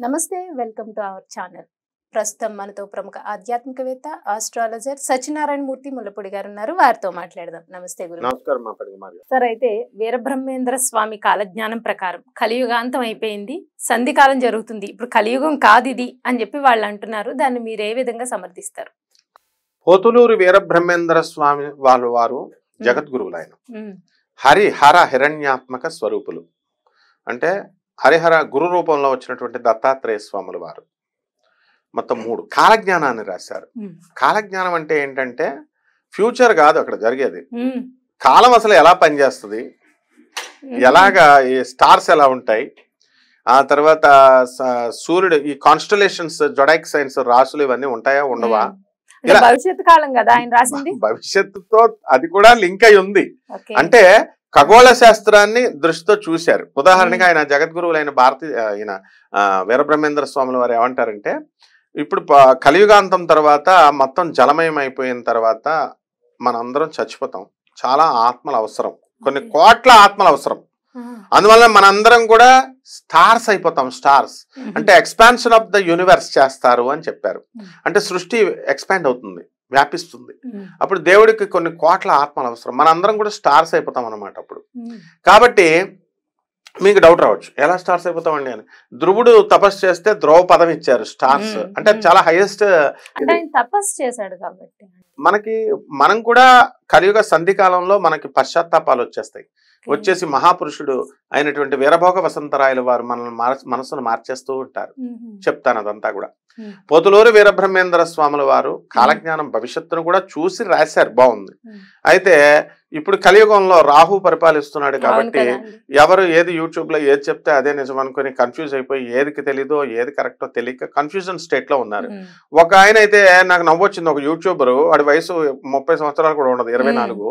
నమస్తే, welcome to our channel. ప్రస్తుతం మనతో ప్రముఖ ఆధ్యాత్మికవేత్త, ఆస్ట్రాలజర్ సత్యనారాయణ మూర్తి ముల్లపూడి గారు ఉన్నారు. వారితో మాట్లాడదాం. నమస్తే గురు. నమస్కారం. సార్, అయితే వీరబ్రహ్మేంద్ర స్వామి కాలజ్ఞానం ప్రకారం కలియుగాంతం అయిపోయింది, సంధికాలం జరుగుతుంది, ఇప్పుడు కలియుగం కాదు ఇది అని చెప్పి వాళ్ళు అంటున్నారు. దాన్ని మీరు ఏ విధంగా సమర్థిస్తారు? పోతులూరు వీరబ్రహ్మేంద్ర స్వామి వారు జగద్గురువులు. ఆయన హరిహర హిరణ్యాత్మక స్వరూపులు. అంటే హరిహర గురు రూపంలో వచ్చినటువంటి దత్తాత్రేయ స్వాముల వారు మొత్తం 3 కాలజ్ఞానాన్ని రాశారు. కాలజ్ఞానం అంటే ఏంటంటే ఫ్యూచర్ కాదు అక్కడ జరిగేది. కాలం అసలు ఎలా పనిచేస్తుంది, ఎలాగా ఈ స్టార్స్ ఎలా ఉంటాయి, ఆ తర్వాత సూర్యుడు ఈ కాన్స్టలేషన్స్ జొడైక్ సైన్స్ రాసులు ఇవన్నీ ఉంటాయా ఉండవా, భవిష్యత్తు కాలం కదా ఆయన రాసింది. భవిష్యత్తుతో అది కూడా లింక్ అయి ఉంది. అంటే ఖగోళ శాస్త్రాన్ని దృష్టితో చూశారు. ఉదాహరణగా ఆయన జగద్గురువులైన ఆయన వీరబ్రహ్మేంద్ర స్వాముల వారు ఏమంటారంటే, ఇప్పుడు కలియుగాంతం తర్వాత మొత్తం జలమయం అయిపోయిన తర్వాత మనందరం చచ్చిపోతాం. చాలా ఆత్మలు అవసరం, కొన్ని కోట్ల ఆత్మలు అవసరం. అందువల్ల మనందరం కూడా స్టార్స్ అయిపోతాం. స్టార్స్ అంటే ఎక్స్పాన్షన్ ఆఫ్ ద యూనివర్స్ చేస్తారు అని చెప్పారు. అంటే సృష్టి ఎక్స్పాండ్ అవుతుంది, వ్యాపిస్తుంది. అప్పుడు దేవుడికి కొన్ని కోట్ల ఆత్మలు అవసరం. మనందరం కూడా స్టార్స్ అయిపోతాం అన్నమాట అప్పుడు. కాబట్టి మీకు డౌట్ రావచ్చు, ఎలా స్టార్స్ అయిపోతామండి అని. ధ్రువుడు తపస్సు చేస్తే ధ్రువ పదం ఇచ్చారు. స్టార్స్ అంటే చాలా హైయెస్ట్ తపస్సు చేశాడు కాబట్టి మనం కూడా కలియుగ సంధి కాలంలో మనకి పశ్చాత్తాపాలు వచ్చేస్తాయి. వచ్చేసి మహాపురుషుడు అయినటువంటి వీరభోగ వసంతరాయల వారు మనల్ని మనసును మార్చేస్తూ ఉంటారు. చెప్తాను అదంతా కూడా. పోతులూరు వీరబ్రహ్మేంద్ర స్వాముల వారు కాలజ్ఞానం భవిష్యత్తును కూడా చూసి రాశారు. బాగుంది. అయితే ఇప్పుడు కలియుగంలో రాహు పరిపాలిస్తున్నాడు కాబట్టి ఎవరు ఏది యూట్యూబ్ లో ఏది చెప్తే అదే నిజం అనుకుని కన్ఫ్యూజ్ అయిపోయి ఏదికి తెలీదో ఏది కరెక్టో తెలియక కన్ఫ్యూజన్ స్టేట్ లో ఉన్నారు. ఒక ఆయన అయితే నాకు నవ్వొచ్చింది. ఒక యూట్యూబర్, వాడి వయసు 30 సంవత్సరాలు కూడా ఉండదు, 24.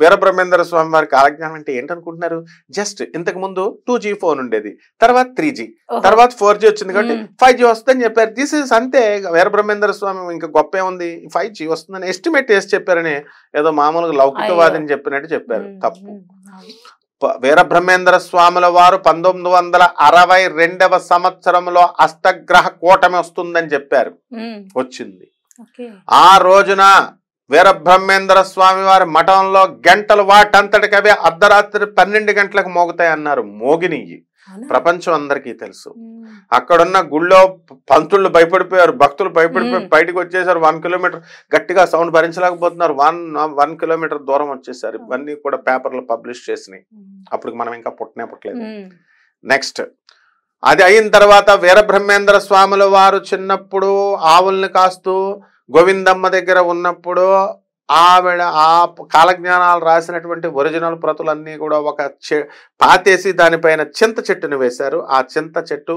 వీరబ్రహ్మేంద్ర స్వామి వారి కాలజ్ఞానం అంటే ఏంటనుకుంటున్నారు? జస్ట్ ఇంతకు ముందు 2G ఫోన్ ఉండేది, తర్వాత 3G, తర్వాత 4G వచ్చింది కాబట్టి 5G వస్తుందని చెప్పారు. దిస్ ఇస్ అంతే. వీరబ్రహ్మేంద్ర స్వామి ఇంకా గొప్ప ఏముంది, 5G వస్తుందని ఎస్టిమేట్ చేసి చెప్పారని ఏదో మామూలుగా లౌకికవాదని చెప్పినట్టు చెప్పారు. తప్పు. వీరబ్రహ్మేంద్ర స్వాముల వారు 1962వ సంవత్సరంలో అష్టగ్రహ కూటమి వస్తుందని చెప్పారు. వచ్చింది. ఆ రోజున వీరబ్రహ్మేంద్ర స్వామి వారి మఠంలో గంటలు వాటంతటికవే అర్ధరాత్రి 12 గంటలకు మోగుతాయి అన్నారు. మోగినియ్యి ప్రపంచం అందరికీ తెలుసు. అక్కడున్న గుళ్ళో పంతుళ్ళు భయపడిపోయారు, భక్తులు భయపడిపోయి బయటకు వచ్చేసారు. 1 కిలోమీటర్ గట్టిగా సౌండ్ భరించలేకపోతున్నారు. 1 కిలోమీటర్ దూరం వచ్చేసారు. ఇవన్నీ కూడా పేపర్లు పబ్లిష్ చేసినాయి. అప్పుడు మనం ఇంకా పుట్టలేదు. నెక్స్ట్ అది అయిన తర్వాత వీరబ్రహ్మేంద్ర స్వాముల వారు చిన్నప్పుడు ఆవుల్ని కాస్తూ గోవిందమ్మ దగ్గర ఉన్నప్పుడు ఆవిడ ఆ కాలజ్ఞానాలు రాసినటువంటి ఒరిజినల్ ప్రతులన్నీ కూడా ఒక పాతేసి దానిపైన చింత చెట్టుని వేశారు. ఆ చింత చెట్టు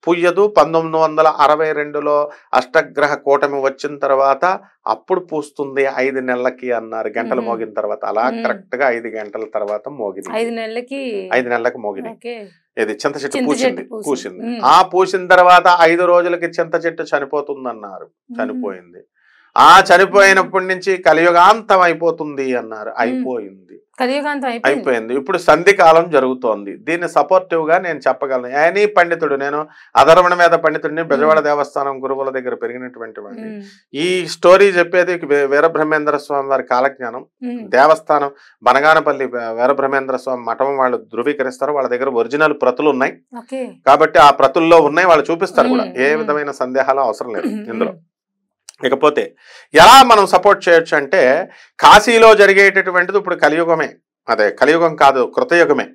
పుయ్యదు. 1962లో అష్టగ్రహ కూటమి వచ్చిన తర్వాత అప్పుడు పూస్తుంది 5 నెలలకి అన్నారు. గంటలు మోగిన తర్వాత. అలా కరెక్ట్ గా 5 గంటల తర్వాత మోగింది. 5 నెలలకు మోగింది. ఇది చింత చెట్టు పూసింది. ఆ పూసిన తర్వాత 5 రోజులకి చింత చెట్టు చనిపోతుంది అన్నారు. చనిపోయింది. ఆ చనిపోయినప్పటి నుంచి కలియుగాంతం అయిపోతుంది అన్నారు. అయిపోయింది. అయిపోయింది. ఇప్పుడు సంధి కాలం జరుగుతోంది. దీన్ని సపోర్టివ్ గా నేను చెప్పగలను. ఎనీ పండితుడు, నేను అధర్వణ మీద పండితుడిని, బెజవాడ దేవస్థానం గురువుల దగ్గర పెరిగినటువంటి వాడిని. ఈ స్టోరీ చెప్పేది వీరబ్రహ్మేంద్ర స్వామి వారి కాలజ్ఞానం. దేవస్థానం బనగానపల్లి వీరబ్రహ్మేంద్ర స్వామి మఠం వాళ్ళు ధృవీకరిస్తారు. వాళ్ళ దగ్గర ఒరిజినల్ ప్రతులు ఉన్నాయి కాబట్టి ఆ ప్రతుల్లో ఉన్నాయి, వాళ్ళు చూపిస్తారు కూడా. ఏ విధమైన సందేహాలు అవసరం లేదు ఇందులో. ఇకపోతే ఎలా మనం సపోర్ట్ చేయొచ్చు అంటే, కాశీలో జరిగేటటువంటిది ఇప్పుడు కలియుగమే. అదే కలియుగం కాదు, కృతయుగమే.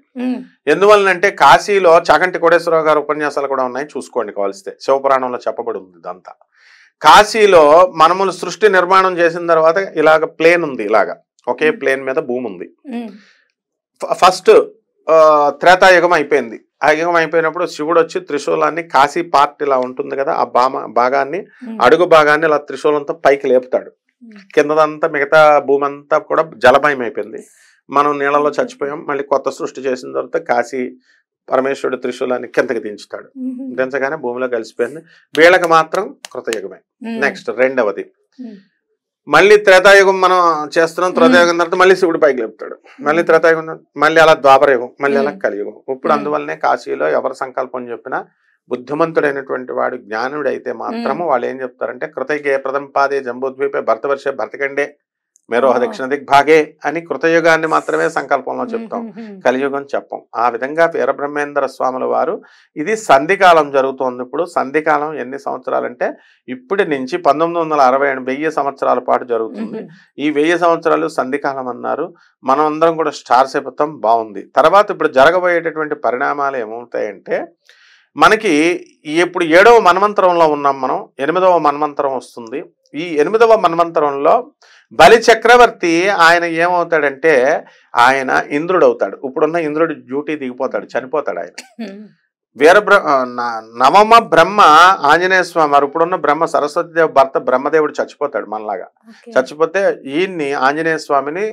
ఎందువలనంటే కాశీలో చాగంటి కోటేశ్వరరావు గారు ఉపన్యాసాలు కూడా ఉన్నాయి, చూసుకోండి కావలిస్తే. శివపురాణంలో చెప్పబడి ఉంది ఇదంతా. కాశీలో మనములు సృష్టి నిర్మాణం చేసిన తర్వాత ఇలాగ ప్లేన్ ఉంది, ఇలాగా ఒకే ప్లేన్ మీద భూమి ఉంది. ఫస్ట్ త్రేతాయుగం అయిపోయింది. ఆ యుగం అయిపోయినప్పుడు శివుడు వచ్చి త్రిశూలాన్ని, కాశీ పార్ట్ ఇలా ఉంటుంది కదా, ఆ భాగాన్ని, అడుగు భాగాన్ని ఇలా త్రిశూలంతో పైకి లేపుతాడు. కిందదంతా మిగతా భూమి అంతా కూడా జలమయం అయిపోయింది. మనం నీళ్ళలో చచ్చిపోయాం. మళ్ళీ కొత్త సృష్టి చేసిన తర్వాత కాశీ పరమేశ్వరుడు త్రిశూలాన్ని కిందకి దించుతాడు. దించగానే భూమిలో కలిసిపోయింది. వీళ్ళకి మాత్రం కృతయుగమే. నెక్స్ట్ రెండవది మళ్ళీ త్రేతాయుగం మనం చేస్తున్నాం. త్రేతాయుగం తర్వాత మళ్ళీ శివుడు పైకి లేపుతాడు. మళ్ళీ త్రేతాయుగం, మళ్ళీ అలా ద్వాపరయుగం, మళ్ళీ అలా కలియుగం. ఇప్పుడు అందువల్లనే కాశీలో ఎవరు సంకల్పం చెప్పినా బుద్ధిమంతుడైనటువంటి వాడు జ్ఞానుడైతే మాత్రము వాళ్ళు ఏం చెప్తారంటే కృతయుగే ప్రథంపాదే జంబూద్వీపే భరతవర్షే భరతఖండే మేరోహ దక్షిణ దిగ్భాగే అని కృతయుగాన్ని మాత్రమే సంకల్పంలో చెప్తాం, కలియుగం చెప్పం. ఆ విధంగా వీరబ్రహ్మేంద్ర స్వాముల వారు ఇది సంధికాలం జరుగుతోంది. ఇప్పుడు సంధికాలం ఎన్ని సంవత్సరాలంటే ఇప్పటి నుంచి 1960 1000 సంవత్సరాల పాటు జరుగుతుంది. ఈ 1000 సంవత్సరాలు సంధికాలం అన్నారు. మనం అందరం కూడా స్టార్స్ అయిపోతాం. బాగుంది. తర్వాత ఇప్పుడు జరగబోయేటటువంటి పరిణామాలు ఏమవుతాయంటే మనకి ఇప్పుడు 7వ మన్వంతరంలో ఉన్నాం మనం. 8వ మన్వంతరం వస్తుంది. ఈ 8వ మన్వంతరంలో బలి చక్రవర్తి ఆయన ఏమవుతాడంటే ఆయన ఇంద్రుడు అవుతాడు. ఇప్పుడున్న ఇంద్రుడి డ్యూటీ దిగిపోతాడు, చనిపోతాడు ఆయన. నవమ బ్రహ్మ ఆంజనేయ స్వామి వారు, ఇప్పుడున్న బ్రహ్మ సరస్వతిదేవి భర్త బ్రహ్మదేవుడు చచ్చిపోతాడు మనలాగా. చచ్చిపోతే ఈయన్ని ఆంజనేయ స్వామిని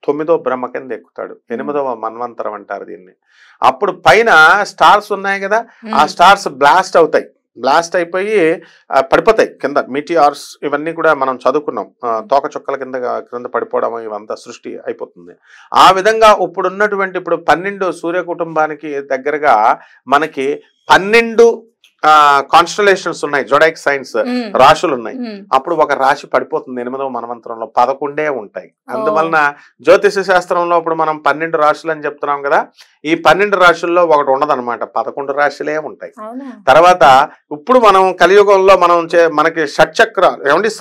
9వ బ్రహ్మ కింద ఎక్కుతాడు. 8వ మన్వంతరం అంటారు దీన్ని. అప్పుడు పైన స్టార్స్ ఉన్నాయి కదా, ఆ స్టార్స్ బ్లాస్ట్ అవుతాయి. బ్లాస్ట్ అయిపోయి పడిపోతాయి కింద. మీటియార్స్ ఇవన్నీ కూడా మనం చదువుకున్నాం. తోక చుక్కల కింద పడిపోవడం ఇవంతా సృష్టి అయిపోతుంది. ఆ విధంగా ఇప్పుడు 12 సూర్య కుటుంబానికి దగ్గరగా మనకి 12 కాన్స్టలేషన్స్ ఉన్నాయి, జొడైక్ సైన్స్ రాశులు ఉన్నాయి. అప్పుడు ఒక రాశి పడిపోతుంది 8వ మన్వంతరంలో. 11 ఉంటాయి. అందువలన జ్యోతిష శాస్త్రంలో ఇప్పుడు మనం 12 రాశులు అని చెప్తున్నాం కదా, ఈ 12 రాశుల్లో ఒకటి ఉండదన్నమాట, 11 రాశులే ఉంటాయి. తర్వాత ఇప్పుడు మనం కలియుగంలో మనకి షట్చక్రాలు ఏమండి,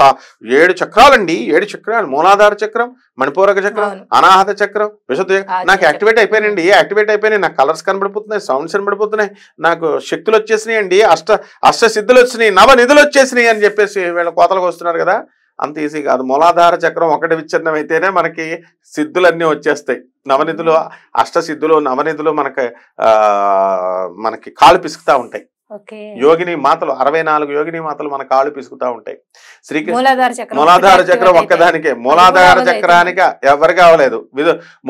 7 చక్రాలండి. 7 చక్రాలు: మూలాధార చక్రం, మణిపూరక చక్రం, అనాహత చక్రం, విశుద్ధ. నాకు యాక్టివేట్ అయిపోయినండి, నాకు కలర్స్ కనబడిపోతున్నాయి, సౌండ్స్ కనబడిపోతున్నాయి, నాకు శక్తులు వచ్చేసినాయండి, అష్ట సిద్ధులు వచ్చినాయి, నవనిధులు వచ్చేసినాయి అని చెప్పేసి వీళ్ళ కోతలకు వస్తున్నారు కదా. అంత ఈజీ కాదు. మూలాధార చక్రం ఒకటి విచ్ఛిన్నం అయితేనే మనకి సిద్ధులన్నీ వచ్చేస్తాయి. నవనిధులు, అష్టసిద్ధులు, నవనిధులు మనకి కాలు పిసుకుతా ఉంటాయి. యోగిని మాతలు 64 యోగిని మాతలు మన కాళ్ళు పిసుకుతా ఉంటాయి. మూలాధార చక్రం ఒక్కదానికే. మూలాధార చక్రానికి ఎవరికి అవ్వలేదు.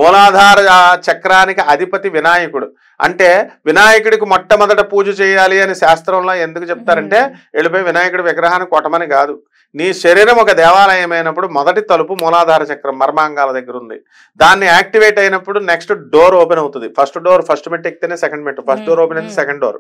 మూలాధార చక్రానికి అధిపతి వినాయకుడు. అంటే వినాయకుడికి మొట్టమొదట పూజ చేయాలి అని శాస్త్రంలో ఎందుకు చెప్తారంటే వెళ్ళిపోయి వినాయకుడి విగ్రహాన్ని కొట్టమని కాదు. నీ శరీరం ఒక దేవాలయం అయినప్పుడు మొదటి తలుపు మూలాధార చక్రం మర్మాంగాల దగ్గర ఉంది. దాన్ని యాక్టివేట్ అయినప్పుడు నెక్స్ట్ డోర్ ఓపెన్ అవుతుంది. ఫస్ట్ మెట్ ఎక్కితేనే సెకండ్ మెట్, ఫస్ట్ డోర్ ఓపెన్ అయితే సెకండ్ డోర్.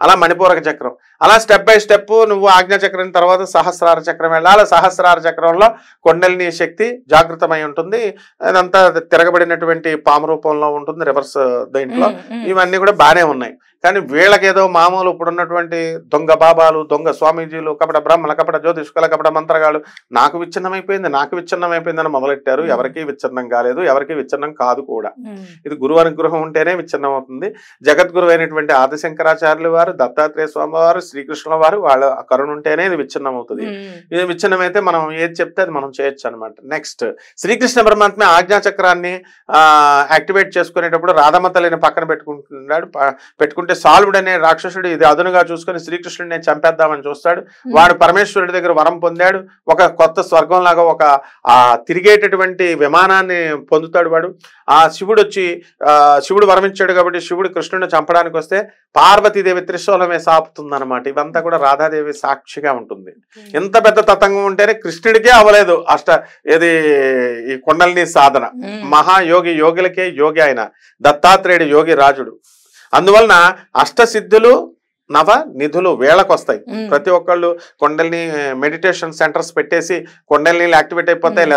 అలా మణిపూరక చక్రం. అలా స్టెప్ బై స్టెప్ నువ్వు ఆజ్ఞా చక్రం తర్వాత సహస్రార చక్రం వెళ్ళాలి. సహస్రార చక్రంలో కొండలిని శక్తి జాగృతమై ఉంటుంది. అదంతా తిరగబడినటువంటి పాము రూపంలో ఉంటుంది, రివర్స్ దీంట్లో. ఇవన్నీ కూడా బాగానే ఉన్నాయి. కానీ వీళ్ళకేదో మామూలు ఇప్పుడున్నటువంటి దొంగ బాబాలు, దొంగ స్వామీజీలు, కపట బ్రహ్మల, కపట జ్యోతిష్కుల, కపట మంత్రగాళ్ళు నాకు విచ్ఛిన్నమైపోయింది అని మొదలెట్టారు. ఎవరికీ విచ్ఛిన్నం కాలేదు, ఎవరికీ విచ్ఛిన్నం కాదు కూడా. ఇది గురువు అనుగ్రహం ఉంటేనే విచ్ఛిన్నం అవుతుంది. జగద్గురు అయినటువంటి ఆదిశంకరాచార్యుల వారు, దత్తాత్రేయ స్వామి వారు, శ్రీకృష్ణుల వారు వాళ్ళ కరుణ ఉంటేనే ఇది విచ్ఛిన్నం అవుతుంది. ఇది విచ్ఛిన్నం అయితే మనం ఏది చెప్తే అది మనం చేయొచ్చు అనమాట. నెక్స్ట్ శ్రీకృష్ణ పరమాత్మ ఆజ్ఞా చక్రాన్ని యాక్టివేట్ చేసుకునేటప్పుడు రాధమ్మ తల్లిని పక్కన పెట్టుకుంటే సాల్వుడు అనే రాక్షసుడు ఇది అదునుగా చూసుకుని శ్రీకృష్ణుడిని చంపేద్దామని చూస్తాడు. వాడు పరమేశ్వరుడి దగ్గర వరం పొందాడు. ఒక కొత్త స్వర్గం లాగా ఒక తిరిగేటటువంటి విమానాన్ని పొందుతాడు వాడు. ఆ శివుడు వరమిచ్చాడు కాబట్టి శివుడు కృష్ణుడిని చంపడానికి వస్తే పార్వతీదేవి త్రిశూలమే సాపుతుంది అనమాట. ఇవంతా కూడా రాధాదేవి సాక్షిగా ఉంటుంది. ఎంత పెద్ద తతంగం ఉంటేనే కృష్ణుడికే అవ్వలేదు ఈ కుండలిని సాధన. మహాయోగి, యోగులకే యోగి ఆయన దత్తాత్రేయుడు, యోగి రాజుడు. అందువలన అష్టసిద్ధులు, నవ నిధులు వేళకు వస్తాయి. ప్రతి ఒక్కళ్ళు కొండల్ని మెడిటేషన్ సెంటర్స్ పెట్టేసి కొండల్ని యాక్టివేట్ అయిపోతాయి.